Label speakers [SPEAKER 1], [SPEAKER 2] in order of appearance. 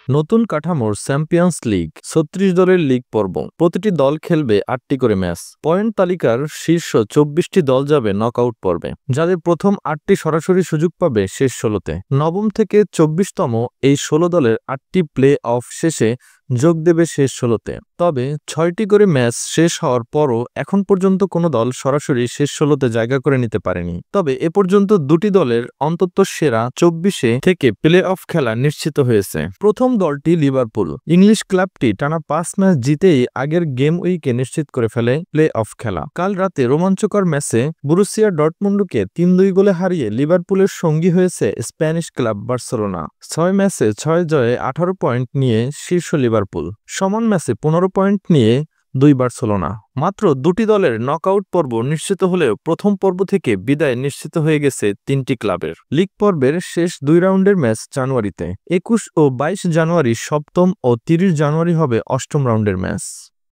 [SPEAKER 1] নতুন কাঠামোর champions league ৩৬ দলের লিগ পর্ব। প্রতিটি দল খেলবে ৮টি করে ম্যাচ। পয়েন্ট তালিকার শীর্ষ ২৪টি দল যাবে নকআউট পর্বে, যাদের প্রথম ৮টি সরাসরি সুযোগ পাবে শেষ ১৬তে। নবম থেকে ২৪তম এই ১৬ দলের ৮টি প্লে অফ শেষে যোগ দেবে শেষ ১৬তে। তবে ৬টি করে ম্যাচ শেষ হওয়ার পরও এখন পর্যন্ত কোনো দল সরাসরি শেষ ১৬তে জায়গা করে নিতে পারেনি। তবে এ পর্যন্ত দুটি দলের অন্তত সেরা ২৪ থেকে প্লে অফ খেলা নিশ্চিত হয়েছে। প্রথম দলটি লিভারপুল। ইংলিশ ক্লাবটি টানা ৫ ম্যাচ জিতেই আগের গেম উইকে নিশ্চিত করে ফেলে প্লে অফ খেলা। কাল রাতে রোমাঞ্চকর ম্যাচে বরুসিয়া ডর্টমুন্ডকে ৩-২ গোলে হারিয়ে লিভারপুলের সঙ্গী হয়েছে স্প্যানিশ ক্লাব বার্সেলোনা। ৬ ম্যাচে ৬ জয়ে ১৮ পয়েন্ট নিয়ে শীর্ষ লিভারপুল। সমান ম্যাচে ১৫ পয়েন্ট নিয়ে ২ বার্সেলোনা। মাত্র দুটি দলের নকআউট পর্ব নিশ্চিত হলেও প্রথম পর্ব থেকে বিদায় নিশ্চিত হয়ে গেছে ৩টি ক্লাবের। লিগ পর্বের শেষ ২ রাউন্ডের ম্যাচ জানুয়ারিতে। ২১ ও ২২ জানুয়ারি সপ্তম ও ৩০ জানুয়ারি হবে অষ্টম রাউন্ডের ম্যাচ।